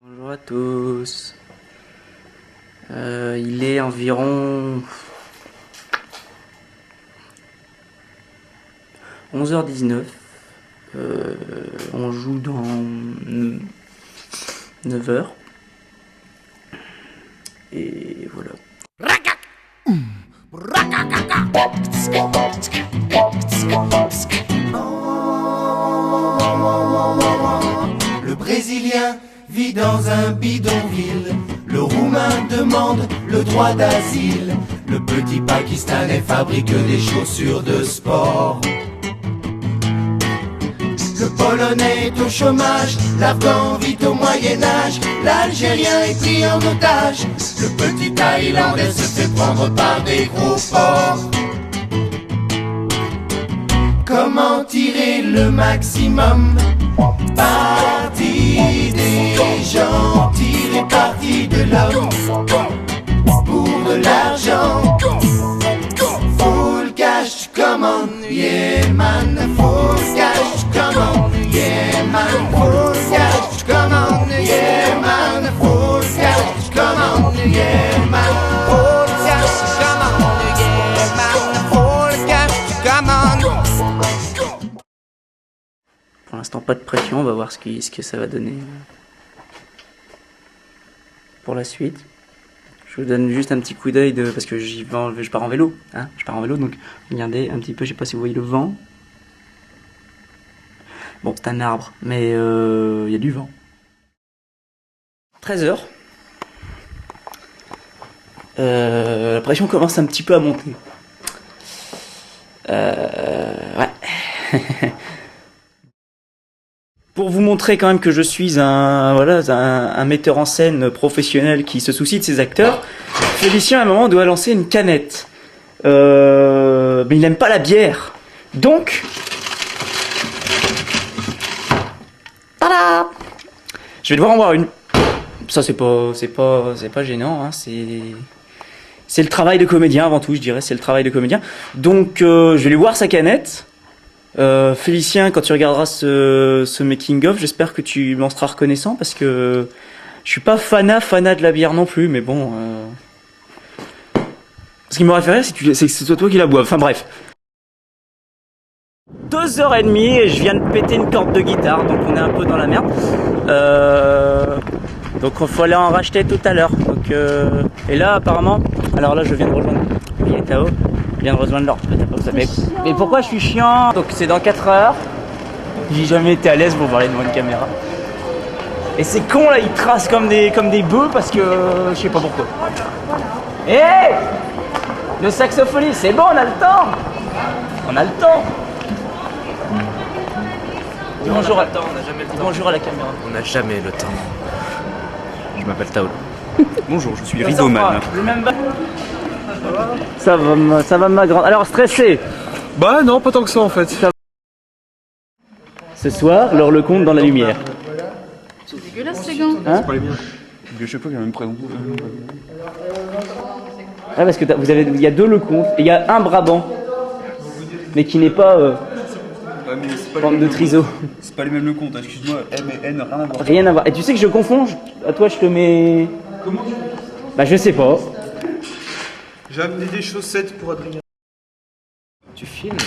Bonjour à tous. Il est environ 11h19. On joue dans 9h. Et voilà. Le Brésilien vit dans un bidonville. Le Roumain demande le droit d'asile. Le petit Pakistanais fabrique des chaussures de sport. Le Polonais est au chômage, l'Afghan vit au Moyen-Âge, l'Algérien est pris en otage, le petit Thaïlandais se fait prendre par des gros porcs. Comment tirer le maximum? Parti des gens, tirer parti de l'homme. Pour de l'argent, full cash, come on, yeah man, full cash, come on, yeah man, full cash, come on, yeah man, full cash, come on, yeah man, full cash, come on, yeah man, full cash, come on. Pour l'instant, pas de pression, on va voir ce que ça va donner pour la suite. Je vous donne juste un petit coup d'œil parce que je pars en vélo, hein, donc regardez un petit peu, je sais pas si vous voyez le vent. Bon, c'est un arbre, mais il y a du vent. 13h. La pression commence un petit peu à monter. Ouais. Pour vous montrer quand même que je suis un metteur en scène professionnel qui se soucie de ses acteurs, Félicien à un moment doit lancer une canette. Mais il n'aime pas la bière. Donc, tada, je vais devoir en boire une. Ça c'est pas gênant, hein, c'est le travail de comédien avant tout, je dirais, c'est le travail de comédien. Donc je vais lui boire sa canette. Félicien, quand tu regarderas ce making of, j'espère que tu m'en seras reconnaissant parce que je suis pas fanat de la bière non plus, mais bon. Ce qui m'aurait fait rire, c'est que ce soit toi qui la boives. Enfin bref. 2h30 et je viens de péter une corde de guitare, donc on est un peu dans la merde. Donc il faut aller en racheter tout à l'heure. Et là apparemment, alors là je viens de rejoindre Tao. Je viens de rejoindre l'ordre. Mais pourquoi je suis chiant? Donc c'est dans 4 heures. J'ai jamais été à l'aise pour parler devant une caméra. Et c'est con là, ils tracent comme des bœufs parce que je sais pas pourquoi. Hé, le saxophoniste, c'est bon, on a le temps. On a le temps. Dis bonjour à temps, on a jamais le temps. Bonjour à la caméra. On n'a jamais le temps. Je m'appelle Tao. Bonjour, je suis Rigoman. Ça va ma grande. Alors stressé? Bah non, pas tant que ça en fait. Ce soir, Laure Lecomte dans la lumière. C'est dégueulasse les gants. Hein? C'est pas les miens. Je sais pas qu'il y a le même prénom. Ah parce que il y a 2 Lecomte et il y a un Brabant. Mais qui n'est pas bande de triso. C'est pas les mêmes Lecomte, excuse-moi, M et N, rien à voir. Rien à voir. Et tu sais que je confonds, à toi je te mets... Comment? Bah je sais pas. J'ai amené des chaussettes pour Adrien. Tu filmes?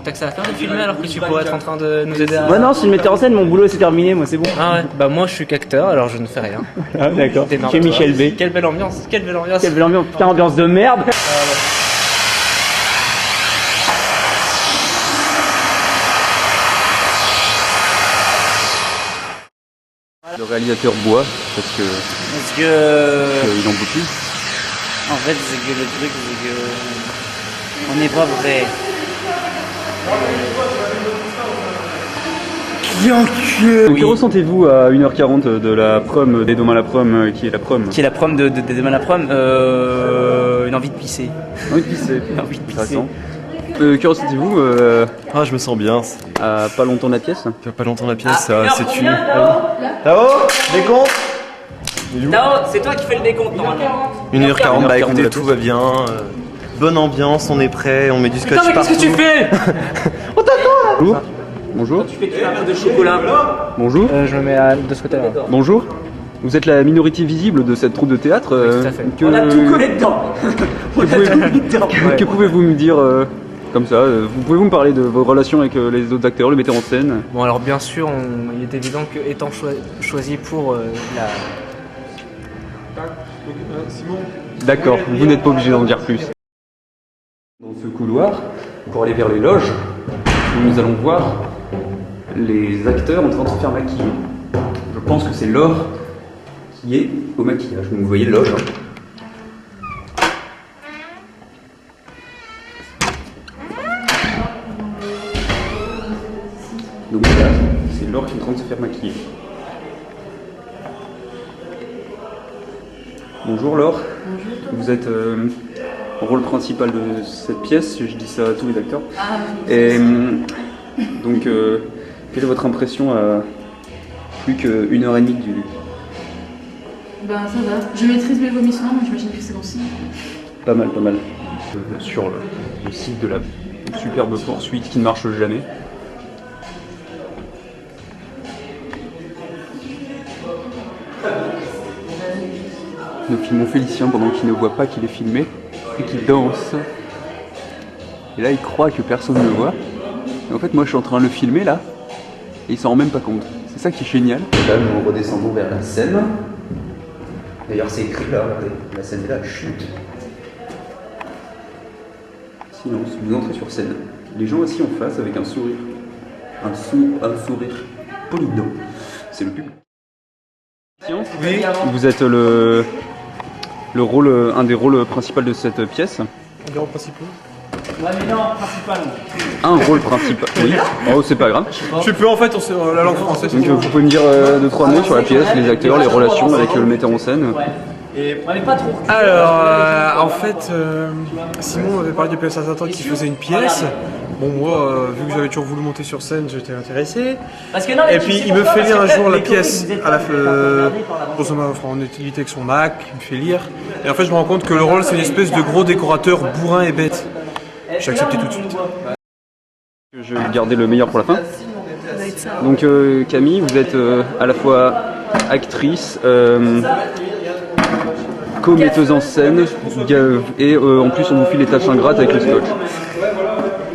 T'as que ça à faire de filmer alors que tu pourrais être en train de nous aider à... Moi non, je suis le metteur en scène, mon boulot c'est terminé, moi c'est bon. Ah ouais, bah moi je suis qu'acteur alors je ne fais rien. Ah d'accord, tu es Démarre-toi. Michel B. Quelle belle ambiance, quelle belle ambiance. Quelle belle ambiance, putain ambiance de merde. Le réalisateur boit parce que il en peut plus. En fait c'est que le truc c'est que... On n'est pas vrai. Que ressentez-vous à 1h40 de la prom, des Demain la prom, qui est la prom? Qui est la prom de demain la prom, une envie de pisser. Envie de pisser. Envie de pisser. Intéressant. Que ressentez-vous Ah, je me sens bien. à pas longtemps de la pièce? Il y a pas longtemps la pièce, c'est une. Tao, décompte. Tao, c'est toi qui fais le décompte normalement. 1h40, bah écoutez, 1h40, tout va bien. Bonne ambiance, on est prêt, on met du scotch Putain mais partout. qu'est-ce que tu fais? On t'attend là. Bonjour. Tu fais un peu de chocolat. Bonjour. Je me mets de ce côté-là. Bonjour. Vous êtes la minorité visible de cette troupe de théâtre. tout à fait. On a tout collé dedans. On a tout mis dedans. Que pouvez-vous me dire comme ça vous pouvez-vous me parler de vos relations avec les autres acteurs, les metteurs en scène? Bon, alors bien sûr, il est évident que étant choisi pour la... D'accord, vous n'êtes pas obligé d'en dire plus. Dans ce couloir, pour aller vers les loges, nous allons voir les acteurs en train de se faire maquiller. Je pense que c'est Laure qui est au maquillage. Vous voyez loge. Donc là, c'est Laure qui est en train de se faire maquiller. Bonjour Laure. Bonjour. Vous êtes au rôle principal de cette pièce, je dis ça à tous les acteurs. Ah, Et donc, quelle est votre impression à plus qu'une heure et demie du début? Ben ça va. Je maîtrise mes vomissements, donc j'imagine que c'est bon signe. Pas mal, pas mal. Sur le site de la superbe poursuite qui ne marche jamais. Nous filmons Félicien pendant qu'il ne voit pas qu'il est filmé et qu'il danse. Et là, il croit que personne ne le voit. Et en fait, moi, je suis en train de le filmer là, et il s'en rend même pas compte. C'est ça qui est génial. Et là, nous redescendons vers la scène. D'ailleurs, c'est écrit là, regardez, la scène est là, chute. Silence, vous entrez sur scène. Les gens assis en face avec un sourire. Un sourire polydent. C'est le public. Oui. Vous êtes un des rôles principaux de cette pièce. Un des rôles principaux. Ouais, mais non, principal. Un rôle principal, oui. Oh, c'est pas grave. Je peux en fait, la langue française. Donc vous pouvez me dire 2-3 mots sur la pièce, les acteurs, les relations avec le metteur en scène. On n'est pas trop. Alors, en fait, Simon m'avait parlé du PS Attends qui faisait une pièce. Bon, moi, vu que j'avais toujours voulu monter sur scène, j'étais intéressé. Parce que non, Et puis il me fait lire un jour la pièce à la fin. en utilité avec son Mac, il me fait lire. Et en fait, je me rends compte que le rôle, c'est une espèce de gros décorateur bourrin et bête. J'ai accepté tout de suite. Je vais garder le meilleur pour la fin. Donc Camille, vous êtes à la fois actrice, co-metteuse en scène, et en plus on vous file les tâches ingrates avec le scotch.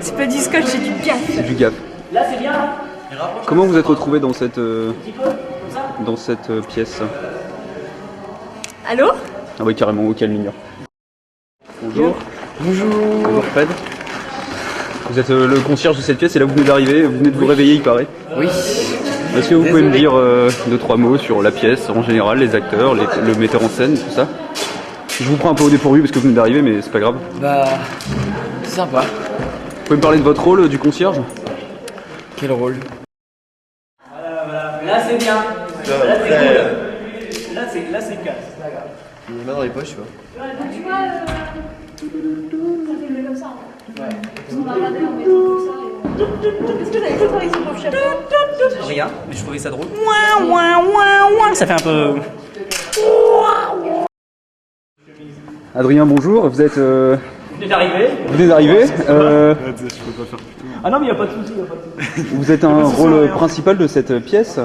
C'est pas du scotch, c'est du gaffe. C'est du gaffe. Là, c'est bien. Comment vous êtes retrouvé dans cette pièce? Allô? Ah oui, carrément, aucun mineur. Bonjour. Bonjour Fred. Vous êtes le concierge de cette pièce et là vous venez d'arriver, vous venez de vous réveiller il paraît. Oui. Est-ce que vous pouvez me dire 2-3 mots sur la pièce en général, les acteurs, le metteur en scène, tout ça? Je vous prends un peu au dépourvu parce que vous venez d'arriver mais c'est pas grave. Bah, c'est sympa. Vous pouvez me parler de votre rôle du concierge? Quel rôle? Voilà. Là, c'est bien. Là, c'est cool. Là, c'est casse. Il met dans les poches, tu vois. Tu vois, ça fait le comme ça. Ouais. On a regardé en mettant tout ça. Qu'est-ce que t'avais fait avec son pauvre chapeau? Rien, mais je trouvais ça drôle. Ça fait un peu. Adrien, bonjour, vous êtes... Vous venez d'arriver. Vous venez d'arriver. Ah non, mais il n'y a pas de souci. Vous êtes un rôle principal de cette pièce.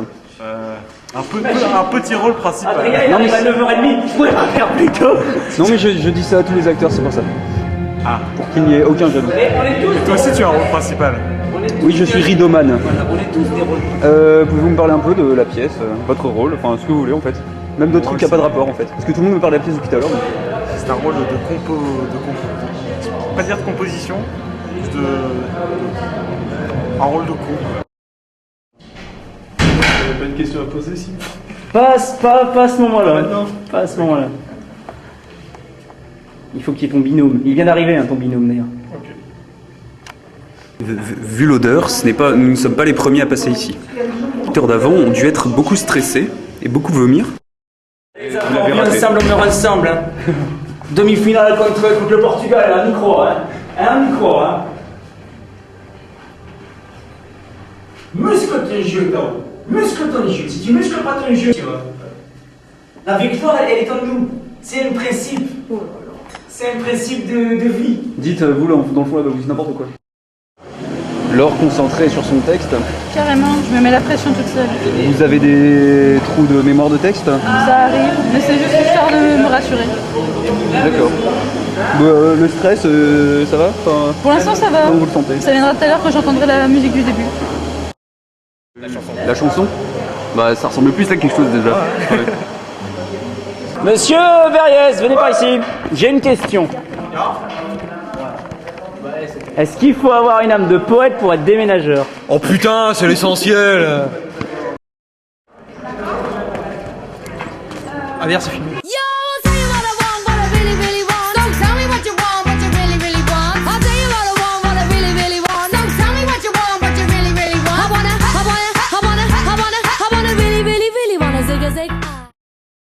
Un petit rôle principal. Adrien, il arrive à 9h30. Vous pouvez pas faire plus tôt. Non mais je dis ça à tous les acteurs, c'est pour ça. Ah. Pour qu'il n'y ait aucun jaloux. On est tous. Toi aussi, tu as un rôle principal. Oui, je suis rideauman. On est tous des rôles. Pouvez-vous me parler un peu de la pièce, votre rôle, enfin ce que vous voulez en fait. Même d'autres trucs qui n'ont pas de rapport en fait. Parce que tout le monde me parle de la pièce depuis tout à l'heure. Mais... C'est un rôle pas dire de composition, juste un rôle de con. T'avais pas une question à poser, si? Pas à ce moment-là. Pas à ce moment-là. Il faut qu'il y ait ton binôme. Il vient d'arriver, hein, ton binôme d'ailleurs. Vu l'odeur, nous ne sommes pas les premiers à passer ici. Les acteurs d'avant ont dû être beaucoup stressés et beaucoup vomir. On vient ensemble, on meurt ensemble. Hein. Demi-finale contre le Portugal, un micro, hein. Un micro, hein. Muscle ton jeu, Tao. Muscle ton jeu. Si tu muscles pas ton jeu, tu vois. La victoire, elle est en nous. C'est un principe. C'est un principe de vie. Dites, vous là, dans le fond là, vous dites n'importe quoi. Laure concentrée sur son texte. Carrément, je me mets la pression toute seule. Vous avez des trous de mémoire de texte? Ça arrive, mais c'est juste histoire de me rassurer. D'accord. Le stress, ça va? Enfin, Pour l'instant, ça va. comment vous le sentez? Ça viendra tout à l'heure quand j'entendrai la musique du début. La chanson? Bah ça ressemble plus à quelque chose déjà. Ouais. Monsieur Verriès, venez par ici. J'ai une question. Est-ce qu'il faut avoir une âme de poète pour être déménageur? Oh putain, c'est l'essentiel. Ah merde, c'est fini.